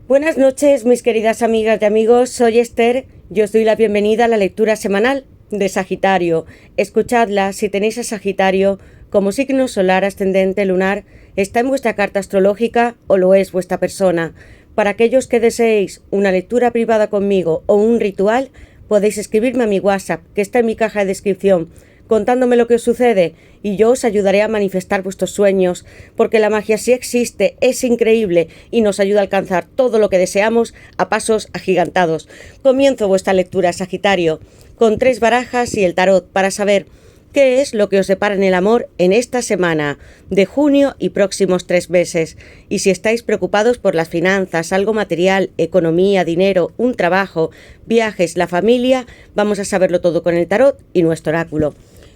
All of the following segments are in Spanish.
Buenas noches, mis queridas amigas y amigos. Soy Esther. Yo os doy la bienvenida a la lectura semanal de Sagitario. Escuchadla si tenéis a Sagitario como signo solar, ascendente, lunar, está en vuestra carta astrológica o lo es vuestra persona. Para aquellos que deseéis una lectura privada conmigo o un ritual, podéis escribirme a mi WhatsApp, que está en mi caja de descripción, contándome lo que os sucede, y yo os ayudaré a manifestar vuestros sueños, porque la magia sí existe, es increíble y nos ayuda a alcanzar todo lo que deseamos a pasos agigantados. Comienzo vuestra lectura, Sagitario, con 3 barajas y el tarot para saber qué es lo que os depara en el amor en esta semana de junio y próximos 3 meses. Y si estáis preocupados por las finanzas, algo material, economía, dinero, un trabajo, viajes, la familia, vamos a saberlo todo con el tarot y nuestro oráculo.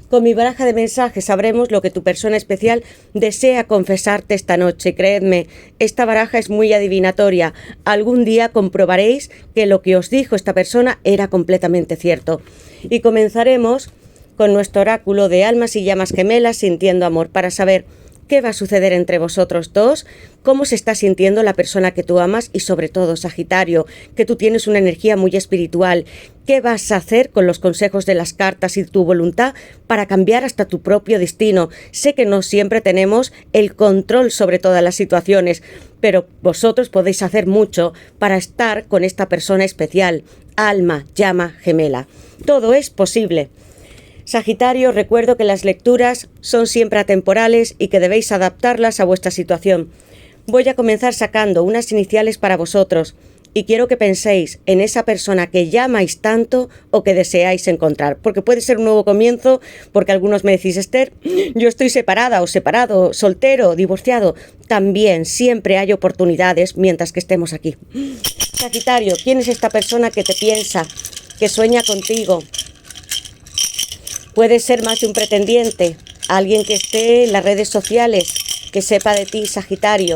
Con mi baraja de mensajes sabremos lo que tu persona especial desea confesarte esta noche. Creedme, esta baraja es muy adivinatoria. Algún día comprobaréis que lo que os dijo esta persona era completamente cierto. Y comenzaremos con nuestro oráculo de almas y llamas gemelas sintiendo amor para saber qué va a suceder entre vosotros dos, cómo se está sintiendo la persona que tú amas y sobre todo, Sagitario, que tú tienes una energía muy espiritual. ¿Qué vas a hacer con los consejos de las cartas y tu voluntad para cambiar hasta tu propio destino? Sé que no siempre tenemos el control sobre todas las situaciones, pero vosotros podéis hacer mucho para estar con esta persona especial, alma, llama gemela. Todo es posible. Sagitario, recuerdo que las lecturas son siempre atemporales y que debéis adaptarlas a vuestra situación. Voy a comenzar sacando unas iniciales para vosotros y quiero que penséis en esa persona que llamáis tanto o que deseáis encontrar, porque puede ser un nuevo comienzo, porque algunos me decís, Esther, yo estoy separada o separado, soltero, divorciado. También siempre hay oportunidades mientras que estemos aquí. Sagitario, ¿quién es esta persona que te piensa, que sueña contigo? Puede ser más de un pretendiente, alguien que esté en las redes sociales, que sepa de ti, Sagitario.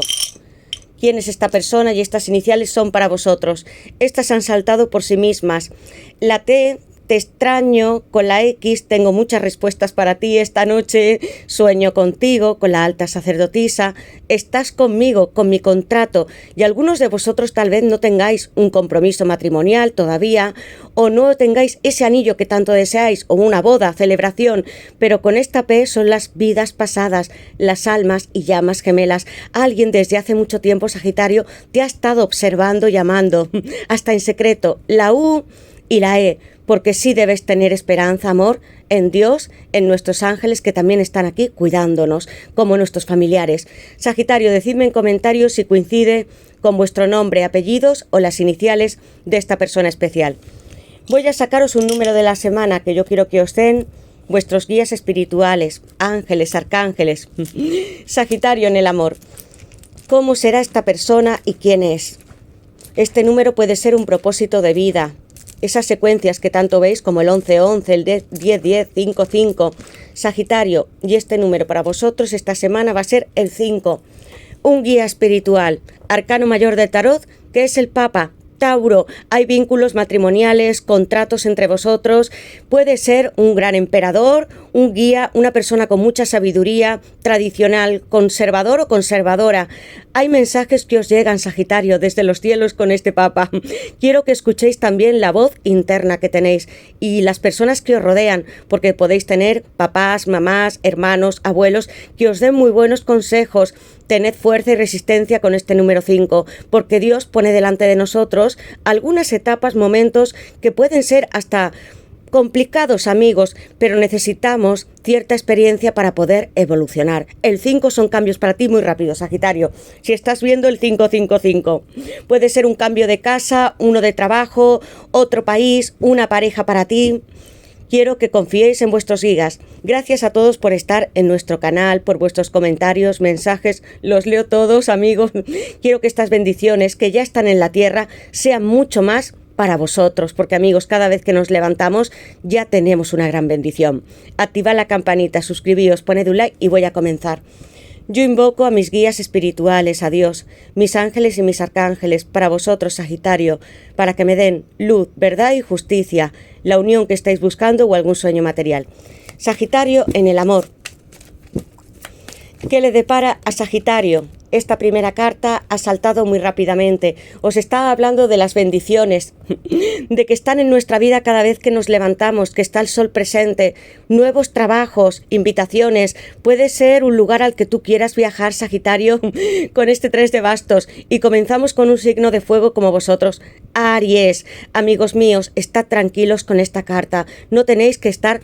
¿Quién es esta persona? Y estas iniciales son para vosotros. Estas han saltado por sí mismas. La T, te extraño, con la X tengo muchas respuestas para ti esta noche, sueño contigo, con la alta sacerdotisa, estás conmigo, con mi contrato, y algunos de vosotros tal vez no tengáis un compromiso matrimonial todavía, o no tengáis ese anillo que tanto deseáis, o una boda, celebración, pero con esta P son las vidas pasadas, las almas y llamas gemelas. Alguien desde hace mucho tiempo, Sagitario, te ha estado observando y amando, hasta en secreto. La U y la E, porque sí debes tener esperanza, amor, en Dios, en nuestros ángeles que también están aquí cuidándonos, como nuestros familiares. Sagitario, decidme en comentarios si coincide con vuestro nombre, apellidos o las iniciales de esta persona especial. Voy a sacaros un número de la semana que yo quiero que os den vuestros guías espirituales, ángeles, arcángeles. Sagitario, en el amor, ¿cómo será esta persona y quién es? Este número puede ser un propósito de vida. Esas secuencias que tanto veis como el 11-11, el 10-10, 5-5, Sagitario, y este número para vosotros esta semana va a ser el 5. Un guía espiritual, arcano mayor del tarot, que es el Papa. Tauro, hay vínculos matrimoniales, contratos entre vosotros, puede ser un gran emperador, un guía, una persona con mucha sabiduría, tradicional, conservador o conservadora. Hay mensajes que os llegan, Sagitario, desde los cielos con este Papa. Quiero que escuchéis también la voz interna que tenéis y las personas que os rodean, porque podéis tener papás, mamás, hermanos, abuelos, que os den muy buenos consejos. Tened fuerza y resistencia con este número 5, porque Dios pone delante de nosotros algunas etapas, momentos que pueden ser hasta complicados, amigos, pero necesitamos cierta experiencia para poder evolucionar. El 5 son cambios para ti muy rápidos, Sagitario. Si estás viendo el 555, puede ser un cambio de casa, uno de trabajo, otro país, una pareja para ti. Quiero que confiéis en vuestros guías. Gracias a todos por estar en nuestro canal, por vuestros comentarios, mensajes. Los leo todos, amigos. Quiero que estas bendiciones que ya están en la tierra sean mucho más para vosotros, porque amigos, cada vez que nos levantamos ya tenemos una gran bendición. Activad la campanita, suscribíos, poned un like y voy a comenzar. Yo invoco a mis guías espirituales, a Dios, mis ángeles y mis arcángeles, para vosotros, Sagitario, para que me den luz, verdad y justicia, la unión que estáis buscando o algún sueño material. Sagitario, en el amor. ¿Qué le depara a Sagitario? Esta primera carta ha saltado muy rápidamente. Os estaba hablando de las bendiciones, de que están en nuestra vida cada vez que nos levantamos, que está el sol presente, nuevos trabajos, invitaciones. Puede ser un lugar al que tú quieras viajar, Sagitario, con este 3 de bastos. Y comenzamos con un signo de fuego como vosotros, Aries. Amigos míos, estad tranquilos con esta carta. No tenéis que estar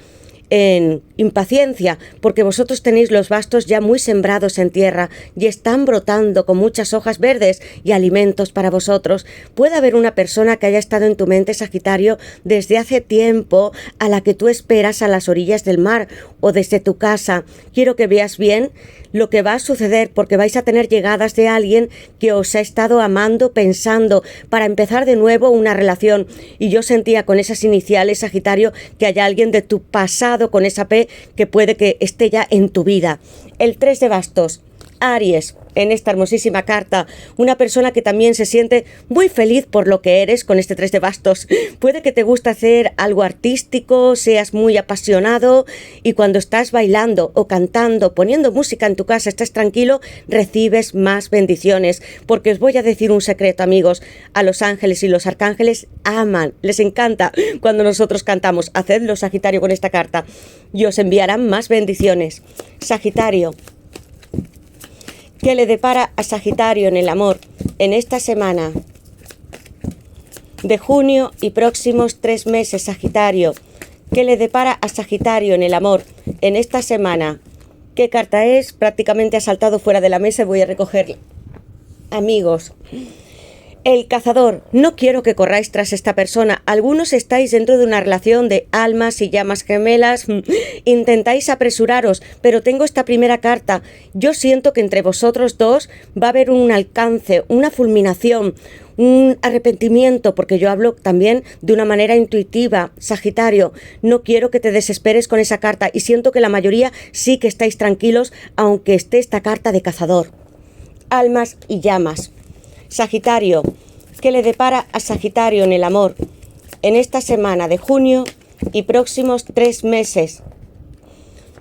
en impaciencia, porque vosotros tenéis los bastos ya muy sembrados en tierra y están brotando con muchas hojas verdes y alimentos para vosotros. Puede haber una persona que haya estado en tu mente, Sagitario, desde hace tiempo, a la que tú esperas a las orillas del mar o desde tu casa. Quiero que veas bien lo que va a suceder, porque vais a tener llegadas de alguien que os ha estado amando, pensando, para empezar de nuevo una relación. Y yo sentía con esas iniciales, Sagitario, que haya alguien de tu pasado con esa P que puede que esté ya en tu vida. El 3 de bastos, Aries, en esta hermosísima carta, una persona que también se siente muy feliz por lo que eres con este 3 de bastos. Puede que te guste hacer algo artístico, seas muy apasionado y cuando estás bailando o cantando, poniendo música en tu casa, estás tranquilo, recibes más bendiciones. Porque os voy a decir un secreto, amigos, a los ángeles y los arcángeles aman, les encanta cuando nosotros cantamos. Hacedlo, Sagitario, con esta carta y os enviarán más bendiciones. Sagitario, ¿qué le depara a Sagitario en el amor en esta semana de junio y próximos 3 meses, Sagitario? ¿Qué le depara a Sagitario en el amor en esta semana? ¿Qué carta es? Prácticamente ha saltado fuera de la mesa y voy a recogerla. Amigos, el cazador. No quiero que corráis tras esta persona. Algunos estáis dentro de una relación de almas y llamas gemelas. Intentáis apresuraros, pero tengo esta primera carta. Yo siento que entre vosotros dos va a haber un alcance, una fulminación, un arrepentimiento, porque yo hablo también de una manera intuitiva, Sagitario. No quiero que te desesperes con esa carta y siento que la mayoría sí que estáis tranquilos, aunque esté esta carta de cazador. Almas y llamas. Sagitario, ¿qué le depara a Sagitario en el amor en esta semana de junio y próximos 3 meses?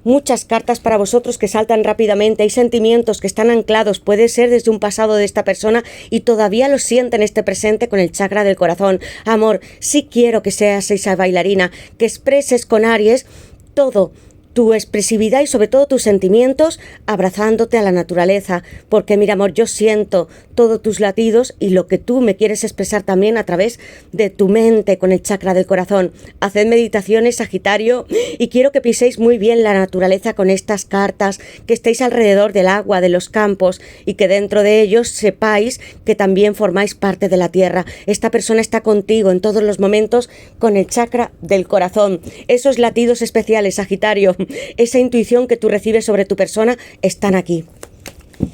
Muchas cartas para vosotros que saltan rápidamente. Hay sentimientos que están anclados. Puede ser desde un pasado de esta persona y todavía lo siente en este presente con el chakra del corazón. Amor, sí quiero que seas esa bailarina, que expreses con Aries todo tu expresividad y sobre todo tus sentimientos, abrazándote a la naturaleza, porque mira, amor, yo siento todos tus latidos y lo que tú me quieres expresar también a través de tu mente con el chakra del corazón. Haced meditaciones, Sagitario, y quiero que piséis muy bien la naturaleza con estas cartas, que estéis alrededor del agua, de los campos y que dentro de ellos sepáis que también formáis parte de la tierra. Esta persona está contigo en todos los momentos con el chakra del corazón. Esos latidos especiales, Sagitario, esa intuición que tú recibes sobre tu persona, están aquí.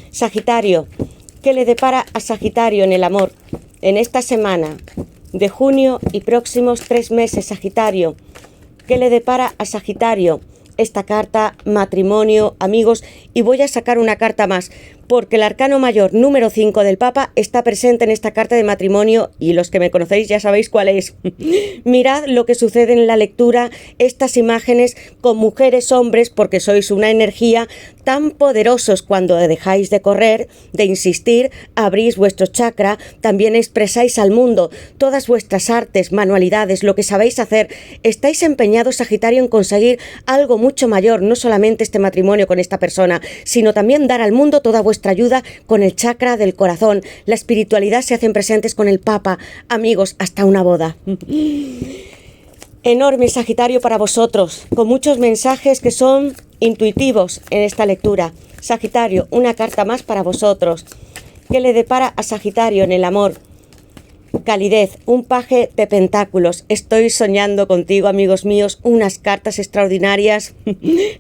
Sagitario, ¿qué le depara a Sagitario en el amor en esta semana de junio y próximos 3 meses, Sagitario? ¿Qué le depara a Sagitario esta carta? Matrimonio, amigos, y voy a sacar una carta más, porque el arcano mayor número 5 del Papa está presente en esta carta de matrimonio y los que me conocéis ya sabéis cuál es. Mirad lo que sucede en la lectura, estas imágenes con mujeres, hombres, porque sois una energía tan poderosos cuando dejáis de correr, de insistir, abrís vuestro chakra, también expresáis al mundo todas vuestras artes, manualidades, lo que sabéis hacer. Estáis empeñados, Sagitario, en conseguir algo mucho mayor, no solamente este matrimonio con esta persona, sino también dar al mundo toda vuestra ayuda con el chakra del corazón. La espiritualidad se hacen presentes con el Papa. Amigos, hasta una boda. Enorme, Sagitario, para vosotros, con muchos mensajes que son intuitivos en esta lectura. Sagitario, una carta más para vosotros. ¿Qué le depara a Sagitario en el amor? Calidez, un paje de pentáculos. Estoy soñando contigo, amigos míos, unas cartas extraordinarias.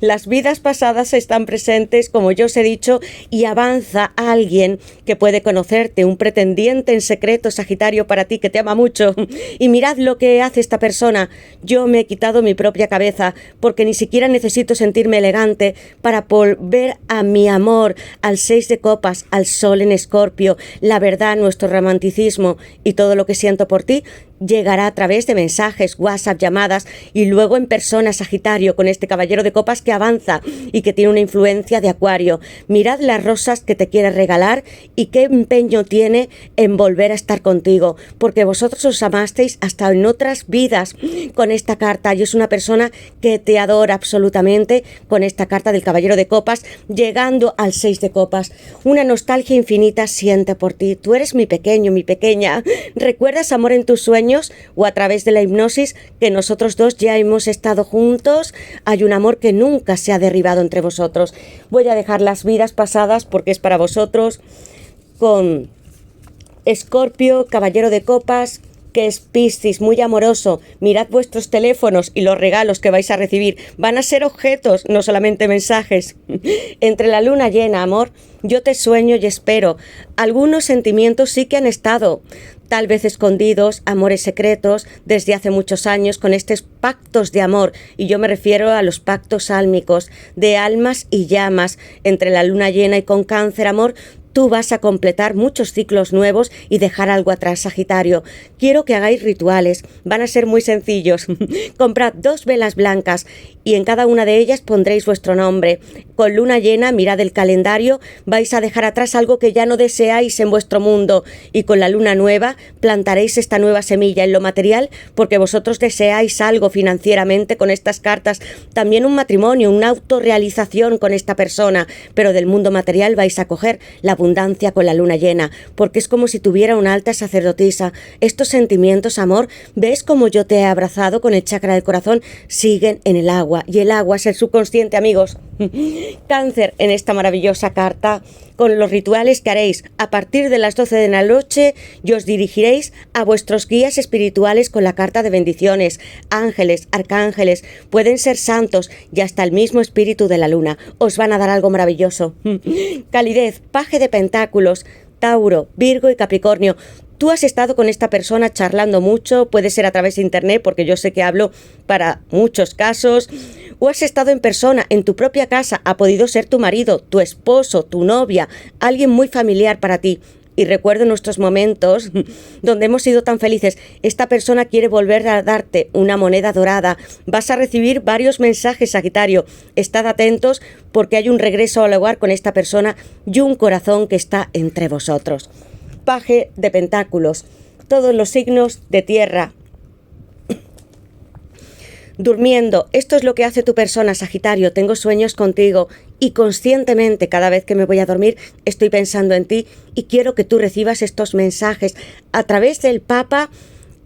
Las vidas pasadas están presentes, como yo os he dicho, y avanza alguien que puede conocerte, un pretendiente en secreto, Sagitario, para ti, que te ama mucho. Y mirad lo que hace esta persona. Yo me he quitado mi propia cabeza, porque ni siquiera necesito sentirme elegante para volver a mi amor, al 6 de copas, al sol en Escorpio, la verdad, nuestro romanticismo y todo lo que siento por ti, llegará a través de mensajes, WhatsApp, llamadas y luego en persona, Sagitario, con este caballero de copas que avanza y que tiene una influencia de Acuario. Mirad las rosas que te quiere regalar y qué empeño tiene en volver a estar contigo, porque vosotros os amasteis hasta en otras vidas con esta carta y es una persona que te adora absolutamente con esta carta del caballero de copas, llegando al 6 de copas. Una nostalgia infinita siente por ti. Tú eres mi pequeño, mi pequeña. ¿Recuerdas, amor, en tus sueños o a través de la hipnosis que nosotros dos ya hemos estado juntos? Hay un amor que nunca se ha derribado entre vosotros. Voy a dejar las vidas pasadas porque es para vosotros con Escorpio, caballero de copas, que es Piscis, muy amoroso. Mirad vuestros teléfonos y los regalos que vais a recibir. Van a ser objetos, no solamente mensajes. Entre la luna llena, amor, yo te sueño y espero. Algunos sentimientos sí que han estado, tal vez escondidos, amores secretos, desde hace muchos años, con estos pactos de amor. Y yo me refiero a los pactos álmicos, de almas y llamas. Entre la luna llena y con Cáncer, amor, tú vas a completar muchos ciclos nuevos y dejar algo atrás, Sagitario. Quiero que hagáis rituales. Van a ser muy sencillos. Comprad 2 velas blancas y en cada una de ellas pondréis vuestro nombre. Con luna llena, mirad el calendario, vais a dejar atrás algo que ya no deseáis en vuestro mundo. Y con la luna nueva, plantaréis esta nueva semilla en lo material porque vosotros deseáis algo financieramente con estas cartas. También un matrimonio, una autorrealización con esta persona. Pero del mundo material vais a coger la abundancia con la luna llena, porque es como si tuviera una alta sacerdotisa. Estos sentimientos, amor, ¿ves cómo yo te he abrazado con el chakra del corazón? Siguen en el agua, y el agua es el subconsciente, amigos. Cáncer, en esta maravillosa carta, con los rituales que haréis a partir de las 12 de la noche, y os dirigiréis a vuestros guías espirituales con la carta de bendiciones, ángeles, arcángeles, pueden ser santos y hasta el mismo espíritu de la luna. Os van a dar algo maravilloso. Calidez, paje de pentáculos, Tauro, Virgo y Capricornio. Tú has estado con esta persona charlando mucho, puede ser a través de internet, porque yo sé que hablo para muchos casos, o has estado en persona, en tu propia casa, ha podido ser tu marido, tu esposo, tu novia, alguien muy familiar para ti. Y recuerdo nuestros momentos donde hemos sido tan felices. Esta persona quiere volver a darte una moneda dorada. Vas a recibir varios mensajes, Sagitario. Estad atentos porque hay un regreso al hogar con esta persona y un corazón que está entre vosotros. Paje de pentáculos. Todos los signos de tierra. Durmiendo, esto es lo que hace tu persona, Sagitario. Tengo sueños contigo y conscientemente cada vez que me voy a dormir estoy pensando en ti y quiero que tú recibas estos mensajes a través del Papa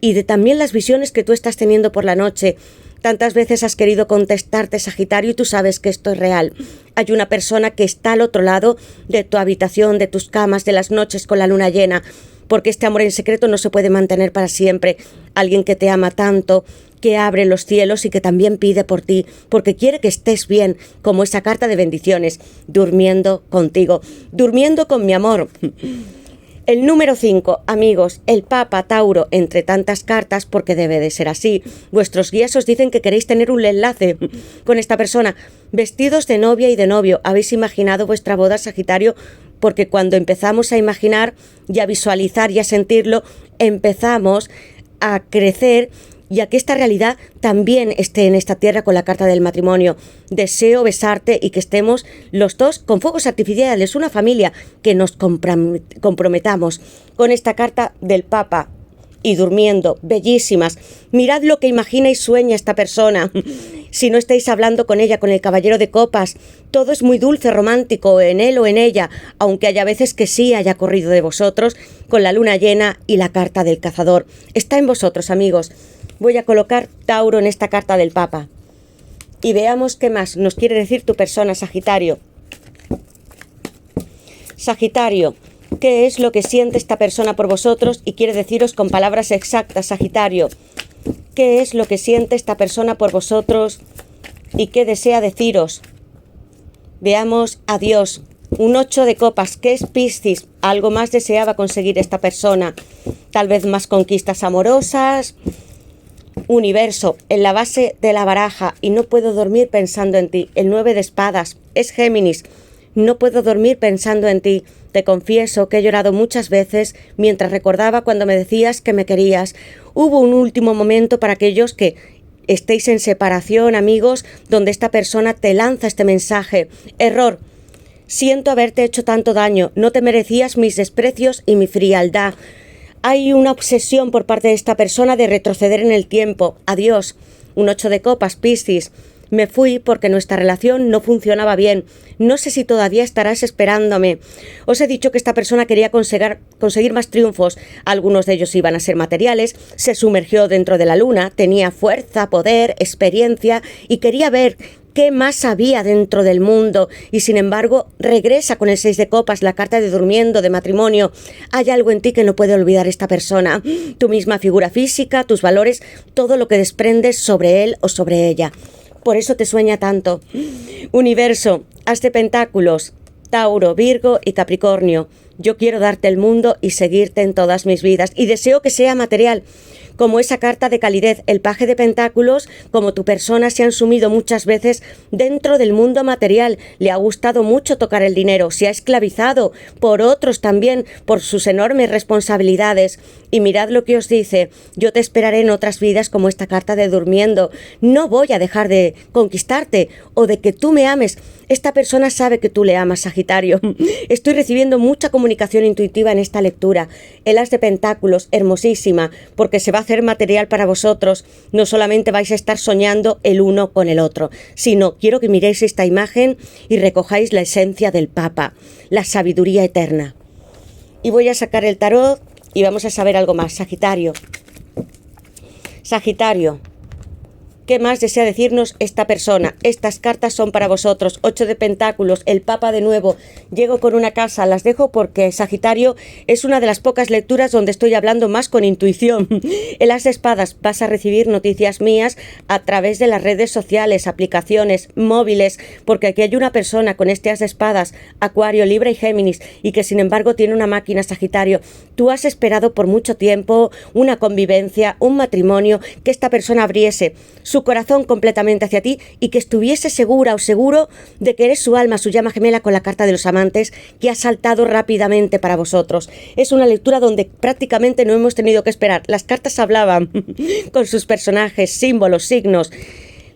y de también las visiones que tú estás teniendo por la noche. Tantas veces has querido contestarte, Sagitario, y tú sabes que esto es real. Hay una persona que está al otro lado de tu habitación, de tus camas, de las noches con la luna llena, porque este amor en secreto no se puede mantener para siempre. Alguien que te ama tanto, que abre los cielos y que también pide por ti, porque quiere que estés bien, como esa carta de bendiciones, durmiendo contigo, durmiendo con mi amor. El número 5, amigos, el Papa, Tauro, entre tantas cartas, porque debe de ser así. Vuestros guías os dicen que queréis tener un enlace con esta persona. Vestidos de novia y de novio, ¿habéis imaginado vuestra boda, Sagitario? Porque cuando empezamos a imaginar y a visualizar y a sentirlo, empezamos a crecer y a que esta realidad también esté en esta tierra con la carta del matrimonio. Deseo besarte y que estemos los dos con fuegos artificiales, una familia, que nos comprometamos con esta carta del Papa. Y durmiendo, bellísimas. Mirad lo que imagina y sueña esta persona. Si no estáis hablando con ella, con el caballero de copas, todo es muy dulce, romántico, en él o en ella, aunque haya veces que sí haya corrido de vosotros, con la luna llena y la carta del cazador. Está en vosotros, amigos. Voy a colocar Tauro en esta carta del Papa. Y veamos qué más nos quiere decir tu persona, Sagitario. Sagitario, ¿qué es lo que siente esta persona por vosotros? Y quiere deciros con palabras exactas, Sagitario. ¿Qué es lo que siente esta persona por vosotros? ¿Y qué desea deciros? Veamos a Dios. Un 8 de copas, ¿qué es Piscis? Algo más deseaba conseguir esta persona. Tal vez más conquistas amorosas. Universo, en la base de la baraja, y no puedo dormir pensando en ti. El 9 de espadas, es Géminis. No puedo dormir pensando en ti. Te confieso que he llorado muchas veces mientras recordaba cuando me decías que me querías. Hubo un último momento para aquellos que estéis en separación, amigos, donde esta persona te lanza este mensaje. Error. Siento haberte hecho tanto daño. No te merecías mis desprecios y mi frialdad. Hay una obsesión por parte de esta persona de retroceder en el tiempo. Adiós. Un 8 de copas, Piscis. Me fui porque nuestra relación no funcionaba bien. No sé si todavía estarás esperándome. Os he dicho que esta persona quería conseguir más triunfos. Algunos de ellos iban a ser materiales. Se sumergió dentro de la luna. Tenía fuerza, poder, experiencia y quería ver qué más había dentro del mundo. Y sin embargo, regresa con el 6 de copas, la carta de durmiendo, de matrimonio. Hay algo en ti que no puede olvidar esta persona. Tu misma figura física, tus valores, todo lo que desprendes sobre él o sobre ella. Por eso te sueña tanto. Universo, as de pentáculos, Tauro, Virgo y Capricornio. Yo quiero darte el mundo y seguirte en todas mis vidas. Y deseo que sea material, como esa carta de calidez. El paje de pentáculos, como tu persona, se han sumido muchas veces dentro del mundo material. Le ha gustado mucho tocar el dinero. Se ha esclavizado por otros también, por sus enormes responsabilidades. Y mirad lo que os dice. Yo te esperaré en otras vidas, como esta carta de durmiendo. No voy a dejar de conquistarte o de que tú me ames. Esta persona sabe que tú le amas, Sagitario. Estoy recibiendo mucha comunicación intuitiva en esta lectura. El as de pentáculos, hermosísima, porque se va a hacer material para vosotros. No solamente vais a estar soñando el uno con el otro, sino quiero que miréis esta imagen y recojáis la esencia del Papa, la sabiduría eterna. Y voy a sacar el tarot y vamos a saber algo más. Sagitario. Sagitario. ¿Qué más desea decirnos esta persona? Estas cartas son para vosotros. 8 de pentáculos, el Papa de nuevo. Llego con una casa, las dejo porque Sagitario es una de las pocas lecturas donde estoy hablando más con intuición. El as de espadas, vas a recibir noticias mías a través de las redes sociales, aplicaciones, móviles, porque aquí hay una persona con este as de espadas, Acuario, Libra y Géminis, y que sin embargo tiene una máquina, Sagitario. Tú has esperado por mucho tiempo una convivencia, un matrimonio, que esta persona abriese su corazón completamente hacia ti y que estuviese segura o seguro de que eres su alma, su llama gemela, con la carta de los amantes, que ha saltado rápidamente para vosotros. Es una lectura donde prácticamente no hemos tenido que esperar. Las cartas hablaban con sus personajes, símbolos, signos.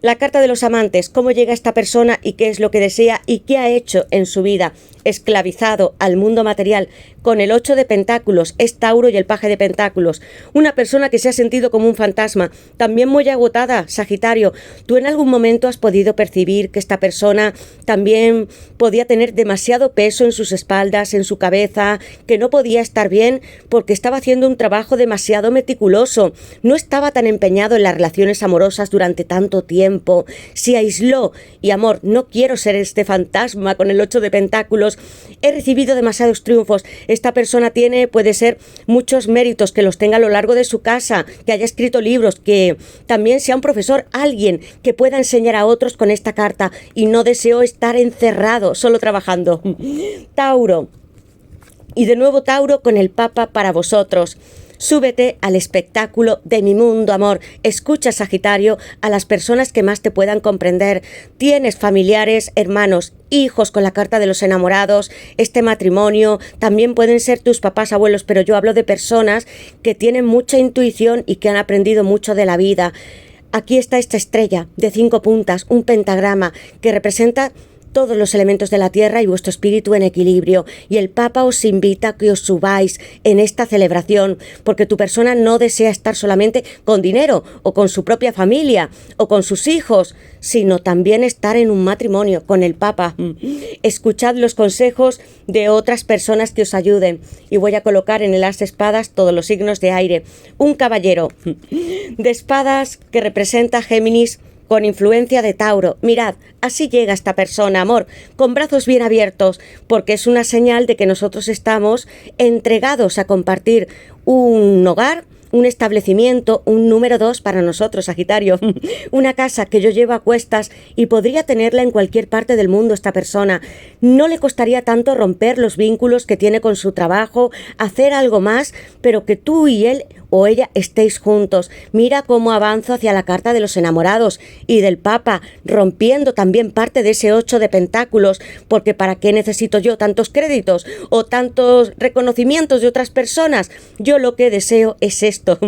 La carta de los amantes, cómo llega esta persona y qué es lo que desea y qué ha hecho en su vida. Esclavizado al mundo material, con el 8 de pentáculos, es Tauro y el paje de pentáculos. Una persona que se ha sentido como un fantasma, también muy agotada, Sagitario. Tú en algún momento has podido percibir que esta persona también podía tener demasiado peso en sus espaldas, en su cabeza, que no podía estar bien porque estaba haciendo un trabajo demasiado meticuloso. No estaba tan empeñado en las relaciones amorosas durante tanto tiempo. Se aisló y, amor, no quiero ser este fantasma con el 8 de pentáculos. He recibido demasiados triunfos. Esta persona puede ser muchos méritos, que los tenga a lo largo de su casa, que haya escrito libros, que también sea un profesor, alguien que pueda enseñar a otros con esta carta, y no deseo estar encerrado, solo trabajando. Tauro. Y de nuevo Tauro con el Papa para vosotros. Súbete al espectáculo de mi mundo, amor. Escucha, Sagitario, a las personas que más te puedan comprender. Tienes familiares, hermanos, hijos con la carta de los enamorados, este matrimonio, también pueden ser tus papás, abuelos, pero yo hablo de personas que tienen mucha intuición y que han aprendido mucho de la vida. Aquí está esta estrella de 5 puntas, un pentagrama que representa todos los elementos de la tierra y vuestro espíritu en equilibrio. Y el Papa os invita a que os subáis en esta celebración, porque tu persona no desea estar solamente con dinero o con su propia familia o con sus hijos, sino también estar en un matrimonio con el Papa. Escuchad los consejos de otras personas que os ayuden. Y voy a colocar en el as de espadas todos los signos de aire. Un caballero de espadas que representa a Géminis, con influencia de Tauro. Mirad, así llega esta persona, amor, con brazos bien abiertos, porque es una señal de que nosotros estamos entregados a compartir un hogar, un establecimiento, un número 2 para nosotros, Sagitario. Una casa que yo llevo a cuestas y podría tenerla en cualquier parte del mundo esta persona. No le costaría tanto romper los vínculos que tiene con su trabajo, hacer algo más, pero que tú y él o ella estéis juntos. Mira cómo avanzo hacia la carta de los enamorados y del Papa, rompiendo también parte de ese 8 de pentáculos, porque ¿para qué necesito yo tantos créditos o tantos reconocimientos de otras personas? Yo lo que deseo es esto.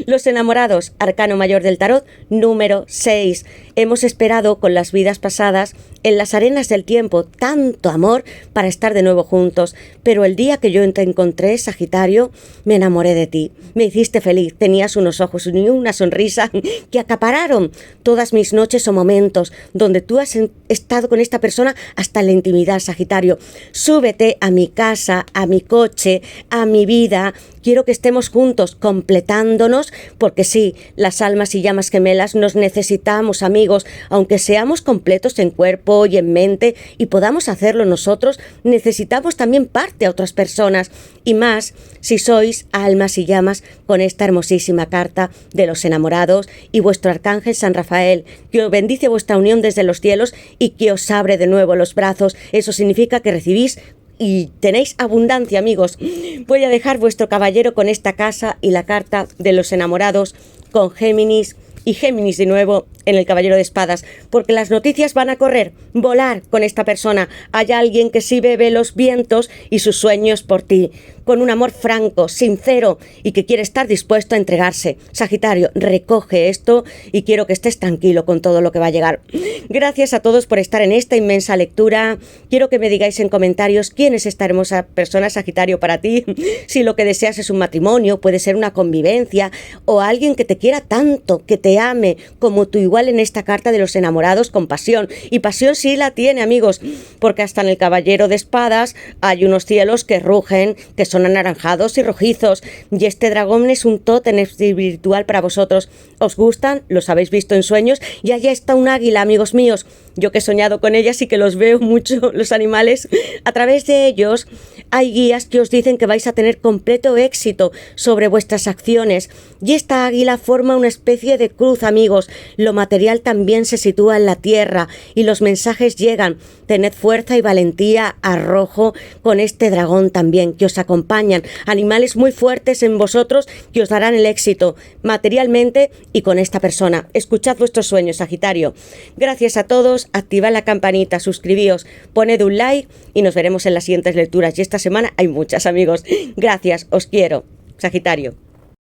Los enamorados, arcano mayor del tarot, número 6. Hemos esperado con las vidas pasadas en las arenas del tiempo tanto amor para estar de nuevo juntos, pero el día que yo te encontré, Sagitario, me enamoré de ti. Me hiciste feliz, tenías unos ojos y una sonrisa que acapararon todas mis noches o momentos donde tú has estado con esta persona hasta la intimidad, Sagitario. Súbete a mi casa, a mi coche, a mi vida. Quiero que estemos juntos, completándonos, porque sí, las almas y llamas gemelas nos necesitamos, amigos, aunque seamos completos en cuerpo y en mente y podamos hacerlo nosotros, necesitamos también parte a otras personas, y más si sois almas y llamas con esta hermosísima carta de los enamorados y vuestro arcángel San Rafael, que os bendice vuestra unión desde los cielos y que os abre de nuevo los brazos. Eso significa que recibís y tenéis abundancia, amigos. Voy a dejar vuestro caballero con esta casa y la carta de los enamorados con Géminis y Géminis de nuevo en el caballero de espadas, porque las noticias van a correr, volar con esta persona. Hay alguien que sí bebe los vientos y sus sueños por ti, con un amor franco, sincero y que quiere estar dispuesto a entregarse. Sagitario, recoge esto y quiero que estés tranquilo con todo lo que va a llegar. Gracias a todos por estar en esta inmensa lectura. Quiero que me digáis en comentarios quién es esta hermosa persona, Sagitario, para ti. Si lo que deseas es un matrimonio, puede ser una convivencia o alguien que te quiera tanto, que te ame como tú, igual en esta carta de los enamorados, con pasión. Y pasión sí la tiene, amigos, porque hasta en el caballero de espadas hay unos cielos que rugen, que son anaranjados y rojizos, y este dragón es un tótem espiritual para vosotros. ¿Os gustan? ¿Los habéis visto en sueños? Y allá está un águila, amigos míos. Yo que he soñado con ellas y que los veo mucho, los animales, a través de ellos hay guías que os dicen que vais a tener completo éxito sobre vuestras acciones. Y esta águila forma una especie de cruz, amigos. Lo material también se sitúa en la tierra y los mensajes llegan. Tened fuerza y valentía, arrojo con este dragón también, que os acompañan. Animales muy fuertes en vosotros que os darán el éxito materialmente y con esta persona. Escuchad vuestros sueños, Sagitario. Gracias a todos. Activad la campanita, suscribíos, poned un like y nos veremos en las siguientes lecturas. Y esta semana hay muchas, amigos. Gracias, os quiero. Sagitario.